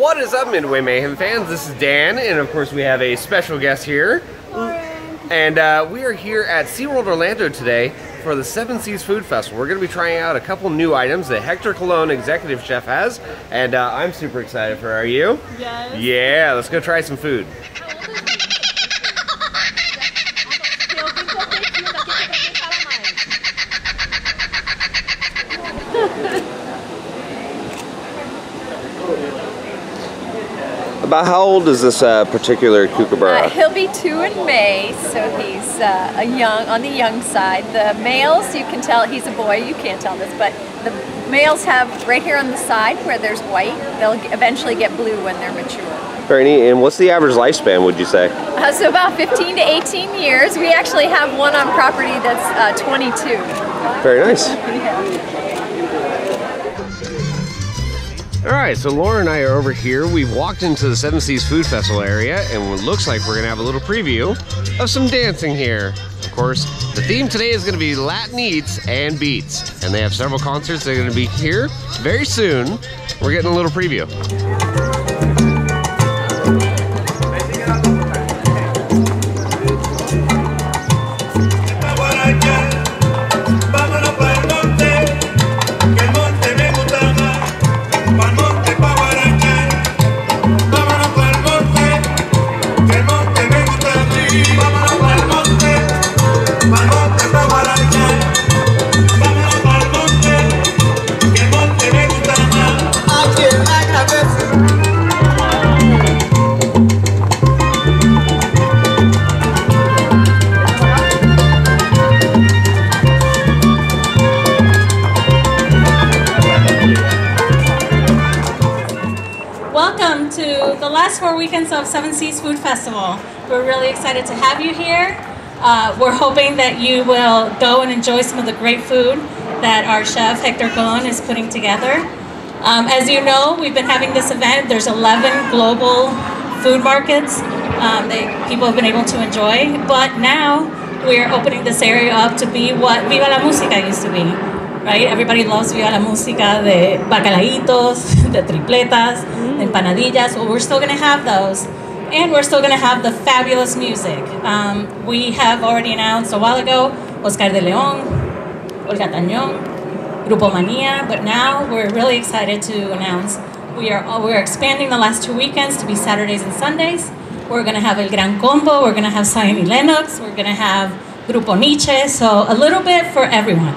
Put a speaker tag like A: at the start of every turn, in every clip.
A: What is up, Midway Mayhem fans? This is Dan, and of course we have a special guest here. And we are here at SeaWorld Orlando today for the Seven Seas Food Festival. We're going to be trying out a couple new items that Hector Colon, executive chef, has, and I'm super excited for. Are you?
B: Yes.
A: Yeah, let's go try some food. About how old is this particular kookaburra?
B: He'll be 2 in May, so he's on the young side. The males, you can tell he's a boy. You can't tell this, but the males have right here on the side where there's white. They'll eventually get blue when they're mature.
A: Very neat. And what's the average lifespan, would you say?
B: So about 15 to 18 years. We actually have one on property that's 22.
A: Very nice.
B: Yeah.
A: Alright, so Laura and I are over here. We've walked into the Seven Seas Food Festival area, and it looks like we're going to have a little preview of some dancing here. Of course, the theme today is going to be Latin Eats and Beats, and they have several concerts that are going to be here very soon. We're getting a little preview.
C: Welcome to the last 4 weekends of Seven Seas Food Festival. We're really excited to have you here. We're hoping that you will go and enjoy some of the great food that our chef Hector Colon is putting together. As you know, we've been having this event. There's 11 global food markets that people have been able to enjoy, but now we're opening this area up to be what Viva la Música used to be. Right? Everybody loves Viva la Música de bacalaitos, de tripletas, de empanadillas. Well, we're still going to have those. And we're still going to have the fabulous music. We have already announced a while ago Oscar de Leon, Olga Tañón, Grupo Mania, but now we're really excited to announce we're expanding the last 2 weekends to be Saturdays and Sundays. We're going to have El Gran Combo, we're going to have Zion y Lennox, we're going to have Grupo Nietzsche, so a little bit for everyone.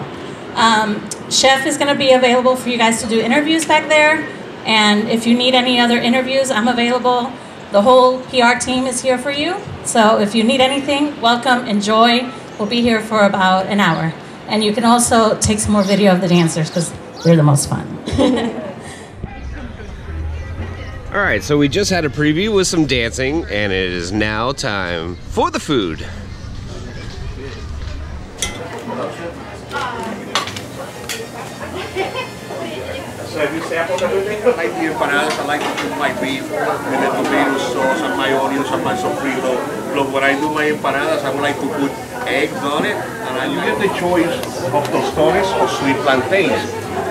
C: Chef is going to be available for you guys to do interviews back there, and if you need any other interviews, I'm available. The whole PR team is here for you, so if you need anything, welcome, enjoy. We'll be here for about an hour, and you can also take some more video of the dancers because they're the most fun.
A: Alright, so we just had a preview with some dancing, and it is now time for the food.
D: So if you sample everything, I like the empanadas, I like to cook my beef with the tomato sauce and my onions and my sofrito. Look, when I do my empanadas, I would like to put eggs on it, and I use the choice of tostones or sweet plantains.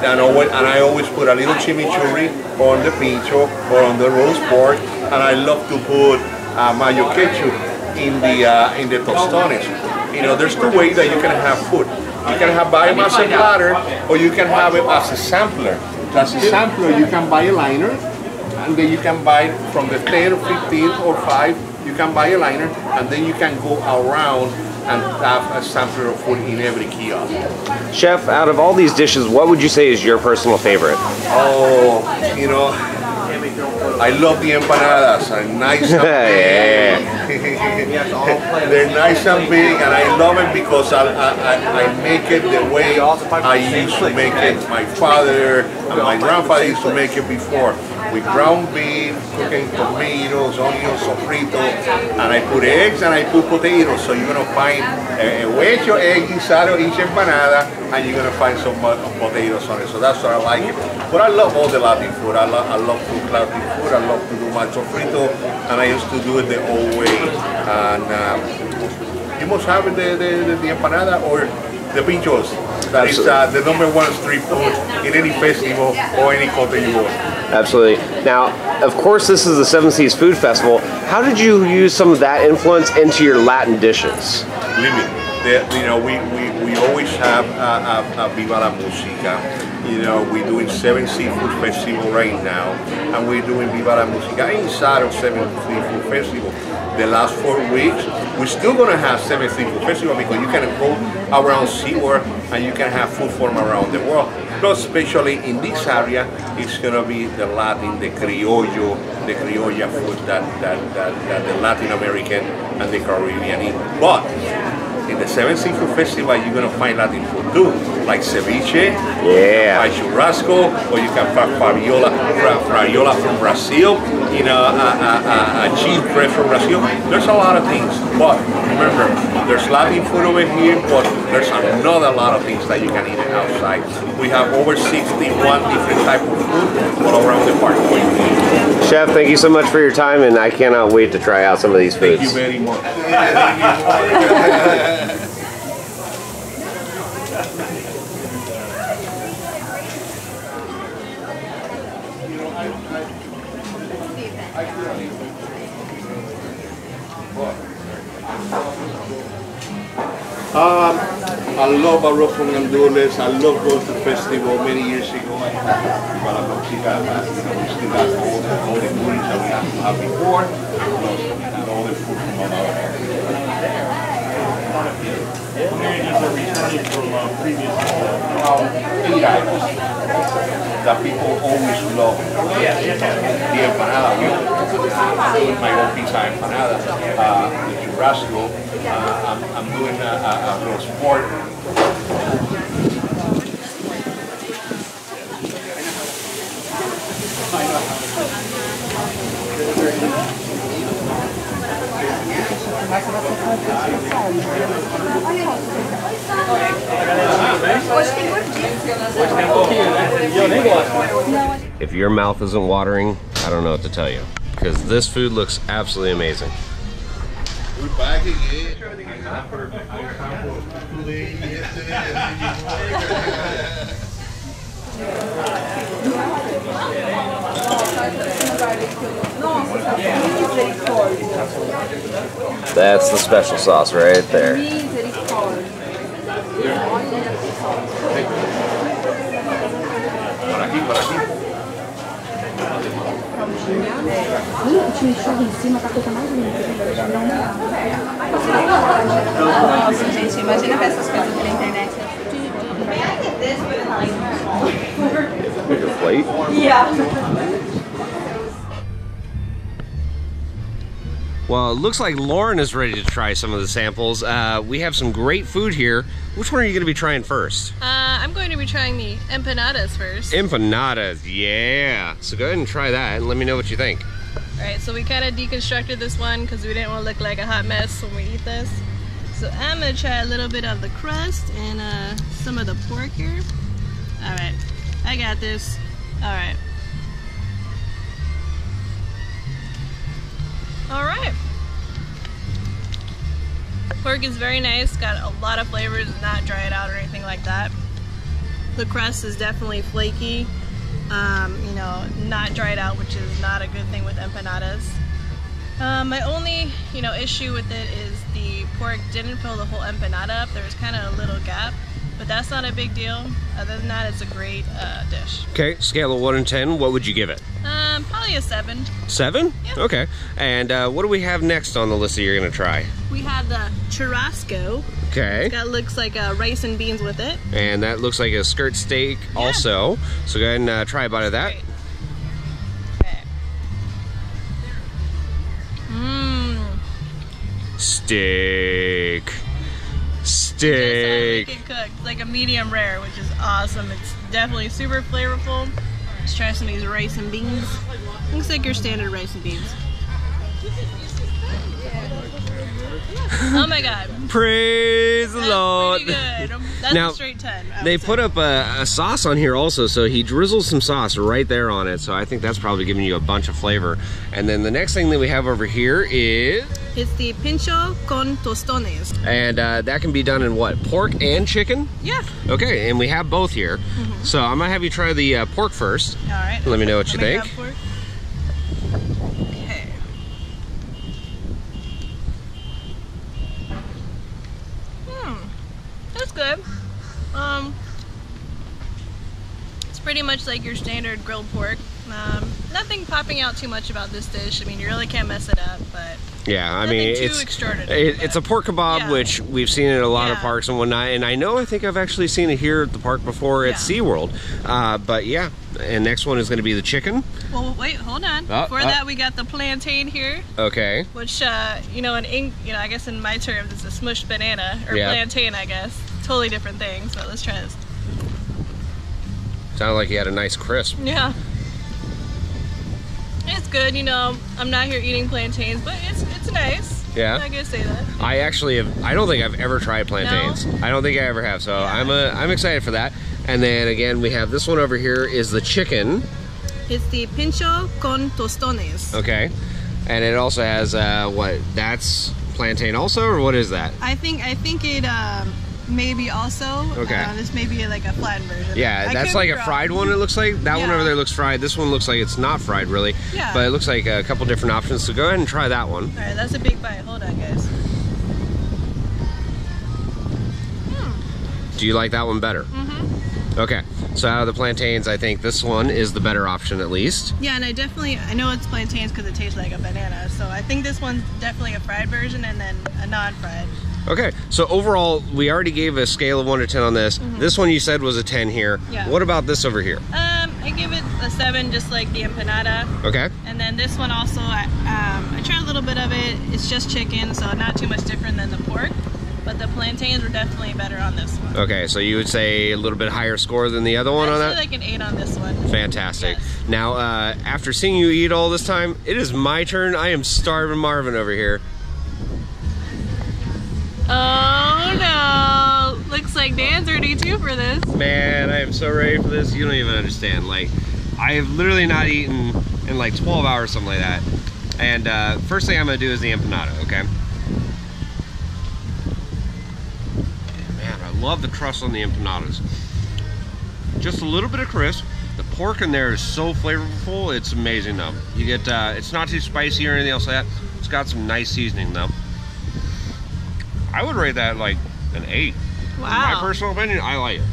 D: And I always put a little chimichurri on the pincho or on the roast pork, and I love to put mayo ketchup in the tostones. You know, there's 2 ways that you can have food. You can buy them as a platter, or you can have it as a sampler. As a sampler, you can buy a liner, and then you can buy from the 10 or 15 or 5, you can buy a liner, and then you can go around and have a sampler of food in every kiosk.
A: Chef, out of all these dishes, what would you say is your personal favorite?
D: Oh, you know, I love the empanadas. They're nice and big. They're nice and big, and I love it because I make it the way I used to make it. My father and my grandfather used to make it before. With ground beef, cooking tomatoes, onions, sofrito, and I put eggs and I put potatoes. So you're gonna find a wedge of egg inside of each empanada, and you're gonna find some potatoes on it. So that's what I like it. But I love all the Latin food. I love to cook Latin food. I love to do my sofrito, and I used to do it the old way. And you must have the empanada or the pinchos. That is the #1 street food in any festival or any country you go.
A: Absolutely. Now, of course, this is the Seven Seas Food Festival. How did you use some of that influence into your Latin dishes?
D: You know, we always have Viva la Música. You know, we're doing Seven Seafood Festival right now, and we're doing Viva la Música inside of Seven Seafood Festival. The last 4 weeks, we're still gonna have Seven Seafood Festival because you can go around SeaWorld and you can have food from around the world. Plus, especially in this area, it's gonna be the Latin, the Criollo food that the Latin American and the Caribbean eat. But in the Seven Seafood Festival, you're gonna find Latin food too, like ceviche,
A: yeah,
D: churrasco, or you can find fraiola from Brazil, you know, a cheese bread from Brazil. There's a lot of things, but remember, there's Latin food over here, but there's another lot of things that you can eat outside. We have over 61 different types of food all around the park.
A: Chef, thank you so much for your time, and I cannot wait to try out some of these foods.
D: Thank you very much. I love arroz con gandules. I love going to the festival many years ago. We still got all the goodies that we have before, and all the food from our eight items that people always love. The empanada, with my own pizza empanada, the churrasco. I'm doing a roast pork.
A: If your mouth isn't watering, I don't know what to tell you, because this food looks absolutely amazing.
D: We're back again.
A: That's the special sauce right there.
B: Nossa, gente, imagina ver essas coisas pela internet.
A: Bigger plate?
B: Yeah.
A: Well, it looks like Lauren is ready to try some of the samples. We have some great food here. Which one are you going to be trying first?
E: I'm going to be trying the empanadas first.
A: Empanadas, yeah. So go ahead and try that and let me know what you think.
E: Alright, so we kind of deconstructed this one because we didn't want to look like a hot mess when we eat this. So I'm going to try a little bit of the crust and some of the pork here. Alright, I got this. Alright. Alright. Pork is very nice, got a lot of flavors, not dried out or anything like that. The crust is definitely flaky, you know, not dried out, which is not a good thing with empanadas. My only, issue with it is the pork didn't fill the whole empanada up. There was kind of a little gap, but that's not a big deal. Other than that, it's a great dish.
A: Okay, scale of 1 to 10, what would you give it?
E: Probably a 7.
A: 7?
E: Yeah.
A: Okay. And what do we have next on the list that you're going to try?
E: We have the churrasco.
A: Okay.
E: That looks like rice and beans with it.
A: And that looks like a skirt steak also. So go ahead and try a bite of that.
E: Great. Okay. Mmm.
A: Steak.
E: Just
A: Steak.
E: make it cooked. It's like a medium rare, which is awesome. It's definitely super flavorful. Let's try some of these rice and beans. Looks like your standard rice and beans. Oh my god.
A: Praise the
E: That's
A: Lord.
E: pretty good. That's
A: Now,
E: a straight 10.
A: They put up a sauce on here also, so he drizzles some sauce right there on it, so I think that's probably giving you a bunch of flavor. And then the next thing that we have over here is...
E: It's the pincho con tostones.
A: And that can be done in what, pork and chicken?
E: Yeah.
A: Okay, and we have both here. So I'm gonna have you try the pork first.
E: All right.
A: Let me know what you think.
E: Okay. That's good. It's pretty much like your standard grilled pork. Nothing popping out too much about this dish. I mean, you really can't mess it up, but
A: yeah, I mean,
E: too extraordinary.
A: It's a pork kebab,
E: yeah.
A: which we've seen at a lot of
E: Yeah.
A: parks and whatnot, and I think I've actually seen it here at the park before at
E: Yeah.
A: SeaWorld. But yeah, and next one is going to be the chicken.
E: Well, wait, hold on. Before that, we got the plantain here.
A: Okay.
E: Which, you know, I guess in my terms, it's a smushed banana or
A: Yeah.
E: plantain, I guess. Totally different thing. So let's try this.
A: Sounded like you had a nice crisp.
E: Yeah. It's good, you know. I'm not here eating plantains, but it's nice.
A: Yeah.
E: I guess say that.
A: I actually have. I don't think I've ever tried plantains.
E: No?
A: I don't think I ever have. So
E: Yeah.
A: I'm excited for that. And then again, we have this one over here is the chicken.
E: It's the pincho con tostones.
A: Okay. And it also has what? That's plantain also, or what is that?
E: I think it maybe also.
A: Okay.
E: This may be like a flattened version.
A: Yeah,
E: I
A: that's
E: could
A: like
E: be
A: a
E: wrong.
A: fried one, it looks like. That one
E: Yeah.
A: over there looks fried. This one looks like it's not fried, really.
E: Yeah.
A: But it looks like a couple different options. So go ahead and try that one.
E: All right, that's a big bite. Hold on, guys.
A: Do you like that one better? Mm-hmm. Okay. So out of the plantains, I think this one is the better option, at least.
E: Yeah, and I know it's plantains because it tastes like a banana. So I think this one's definitely a fried version and then a non-fried.
A: Okay, so overall, we already gave a scale of 1 to 10 on this. This one you said was a 10 here.
E: Yeah.
A: What about this over here?
E: I give it a 7, just like the empanada.
A: Okay.
E: And then this one also, I tried a little bit of it. It's just chicken, so not too much different than the pork. But the plantains were definitely better on this one.
A: Okay, so you would say a little bit higher score than the other one on
E: I'd
A: that?
E: say like an 8 on this one.
A: Fantastic.
E: Yes.
A: Now, after seeing you eat all this time, it is my turn. I am starving Marvin over here.
E: Oh no! Looks like Dan's ready too for this.
A: Man, I am so ready for this. You don't even understand. Like, I have literally not eaten in like 12 hours, something like that. And first thing I'm gonna do is the empanada, okay? Man, I love the crust on the empanadas. Just a little bit of crisp. The pork in there is so flavorful, it's amazing though. You get, it's not too spicy or anything else like that. It's got some nice seasoning though. I would rate that like an 8.
E: Wow.
A: In my personal opinion, I like it.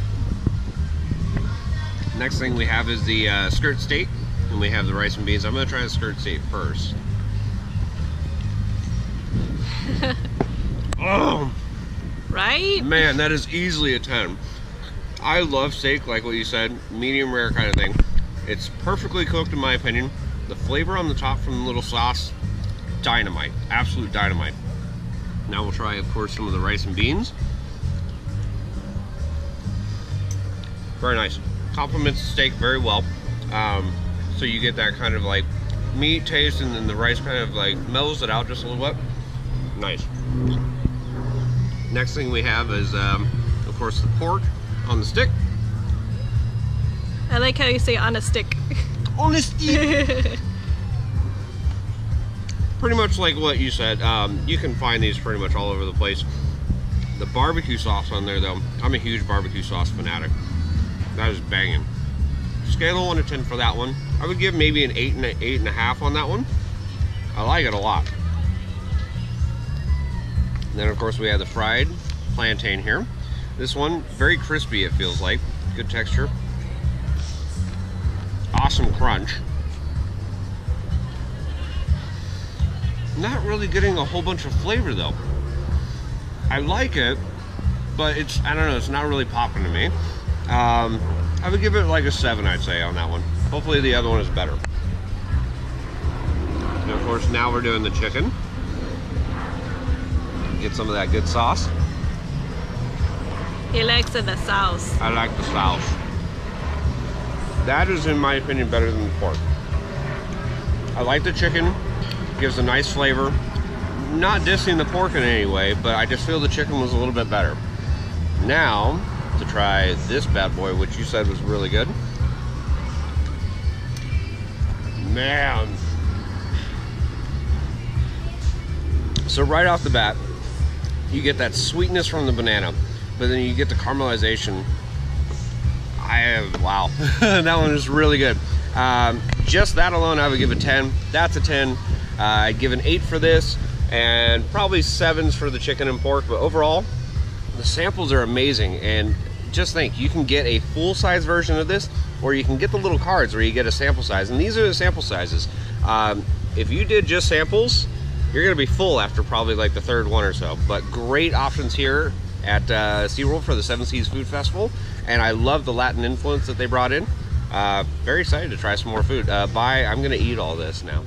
A: Next thing we have is the skirt steak, and we have the rice and beans. I'm gonna try the skirt steak first. Oh
E: Right?
A: man, that is easily a 10. I love steak, like what you said, medium rare kind of thing. It's perfectly cooked in my opinion. The flavor on the top from the little sauce, dynamite, absolute dynamite. Now we'll try, of course, some of the rice and beans. Very nice. Complements the steak very well. So you get that kind of like meat taste, and then the rice kind of like mellows it out just a little bit. Nice. Next thing we have is, of course, the pork on the stick.
E: I like how you say on a stick.
A: On the stick. Pretty much like what you said. You can find these pretty much all over the place. The barbecue sauce on there, though, I'm a huge barbecue sauce fanatic. That is banging. Scale of 1 to 10 for that one. I would give maybe an 8 and 8.5 on that one. I like it a lot. And then, of course, we have the fried plantain here. This one, very crispy, it feels like. Good texture. Awesome crunch. Not really getting a whole bunch of flavor though. I like it, but it's, I don't know, it's not really popping to me. I would give it like a 7, I'd say, on that one. Hopefully the other one is better. And of course, now we're doing the chicken. Get some of that good sauce.
E: He likes the sauce.
A: I like the sauce. That is, in my opinion, better than the pork. I like the chicken. gives a nice flavor. Not dissing the pork in any way, but I just feel the chicken was a little bit better. Now, to try this bad boy, which you said was really good. Man. So right off the bat, you get that sweetness from the banana, but then you get the caramelization. Wow, that one is really good. Just that alone, I would give a 10. That's a 10. I'd give an 8 for this, and probably 7s for the chicken and pork, but overall, the samples are amazing. And just think, you can get a full-size version of this, or you can get the little cards where you get a sample size, and these are the sample sizes. If you did just samples, you're gonna be full after probably like the third one or so. But great options here at SeaWorld for the Seven Seas Food Festival, and I love the Latin influence that they brought in. Very excited to try some more food. I'm gonna eat all this now.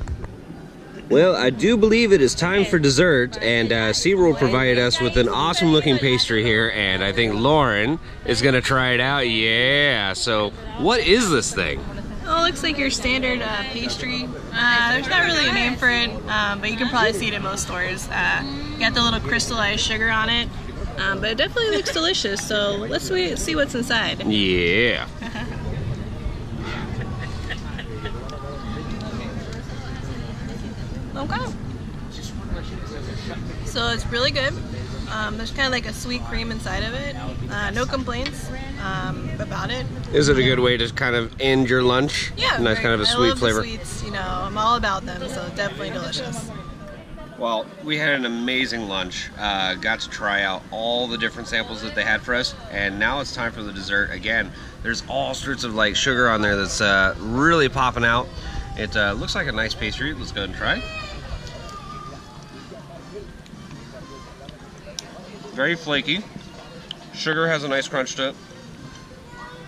A: Well, I do believe it is time for dessert, and SeaWorld provided us with an awesome looking pastry here, and I think Lauren is gonna try it out. Yeah, so what is this thing?
E: Oh, it looks like your standard pastry. There's not really a name for it, but you can probably see it in most stores. You got the little crystallized sugar on it, but it definitely looks delicious, so let's see what's inside.
A: Yeah.
E: Okay. So it's really good. There's kind of like a sweet cream inside of it. No complaints about it.
A: Is it a good way to kind of end your lunch?
E: Yeah.
A: Nice kind of a sweet flavor.
E: I love the sweets, you know, I'm all about them, so definitely delicious.
A: Well, we had an amazing lunch. Got to try out all the different samples that they had for us, and now it's time for the dessert. Again, there's all sorts of like sugar on there that's really popping out. It looks like a nice pastry. Let's go ahead and try. Very flaky. Sugar has a nice crunch to it.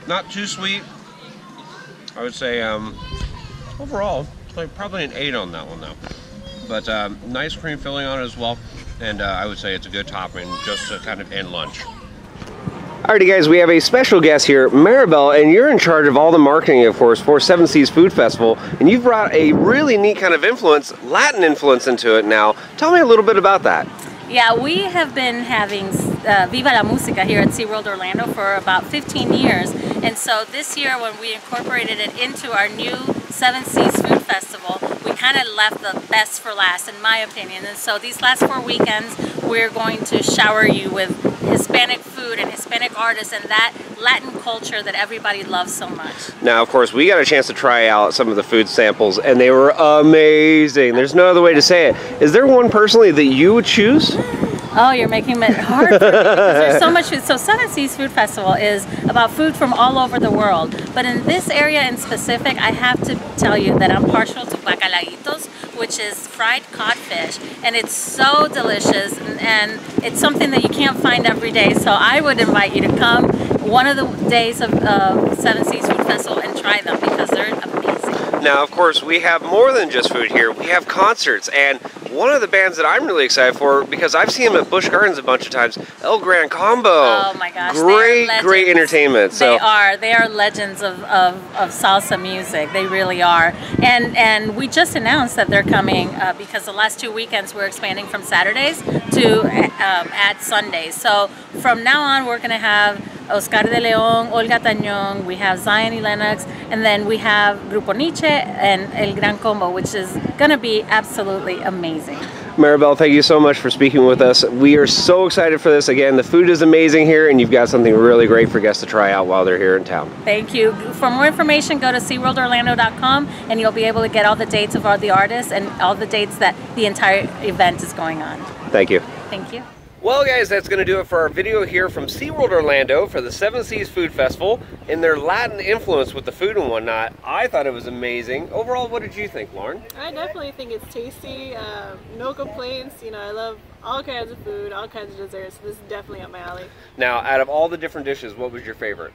A: Not too sweet. I would say overall, like probably an 8 on that one though. But nice cream filling on it as well. And I would say it's a good topping just to kind of end lunch. Alrighty guys, we have a special guest here, Maribel, and you're in charge of all the marketing, of course, for Seven Seas Food Festival, and you've brought a really neat kind of influence, Latin influence into it now. Tell me a little bit about that.
F: Yeah, we have been having Viva la Música here at SeaWorld Orlando for about 15 years, and so this year when we incorporated it into our new Seven Seas Food Festival, we kind of left the best for last, in my opinion. And so these last 4 weekends, we're going to shower you with Hispanic food and Hispanic artists and that Latin culture that everybody loves so much.
A: Now, of course, we got a chance to try out some of the food samples, and they were amazing. There's no other way to say it. Is there one personally that you would choose?
F: Oh, you're making it hard for me because there's so much food. So Seven Seas Food Festival is about food from all over the world. But in this area in specific, I have to tell you that I'm partial to bacalaitos, which is fried codfish. And it's so delicious, and it's something that you can't find every day. So I would invite you to come one of the days of Seven Seas Food Festival and try them because they're amazing.
A: Now, of course, we have more than just food here. We have concerts, and one of the bands that I'm really excited for, because I've seen them at Busch Gardens a bunch of times, El Gran Combo.
F: Oh my gosh,
A: great entertainment. So
F: they are legends of salsa music. They really are. And we just announced that they're coming because the last 2 weekends we're expanding from Saturdays to add Sundays. So from now on we're going to have Oscar de Leon, Olga Tañón, we have Zion y Lennox, and then we have Grupo Nietzsche and El Gran Combo, which is going to be absolutely amazing.
A: Maribel, thank you so much for speaking with us. We are so excited for this. Again, the food is amazing here, and you've got something really great for guests to try out while they're here in town.
F: Thank you. For more information, go to SeaWorldOrlando.com, and you'll be able to get all the dates of all the artists and all the dates that the entire event is going on.
A: Thank you.
F: Thank you.
A: Well guys, that's going to do it for our video here from SeaWorld Orlando for the Seven Seas Food Festival and their Latin influence with the food and whatnot. I thought it was amazing. Overall, what did you think, Lauren?
E: I definitely think it's tasty. No complaints. You know, I love all kinds of food, all kinds of desserts. This is definitely up my alley.
A: Now, out of all the different dishes, what was your favorite?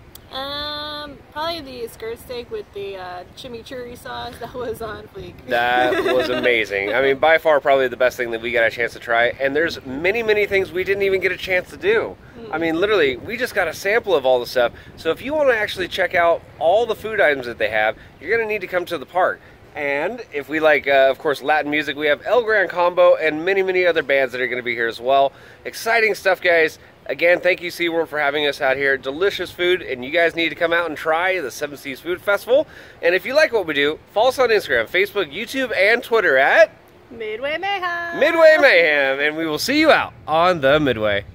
E: Probably the skirt steak with the chimichurri sauce. That was on fleek.
A: That was amazing. I mean, by far probably the best thing that we got a chance to try. And there's many things we didn't even get a chance to do. I mean, literally, we just got a sample of all the stuff. So if you want to actually check out all the food items that they have, you're going to need to come to the park. And if we like, of course, Latin music, we have El Gran Combo and many, many other bands that are going to be here as well. Exciting stuff, guys. Again, thank you, SeaWorld, for having us out here. Delicious food, and you guys need to come out and try the Seven Seas Food Festival. And if you like what we do, follow us on Instagram, Facebook, YouTube, and Twitter at
E: Midway Mayhem.
A: Midway Mayhem. And we will see you out on the Midway.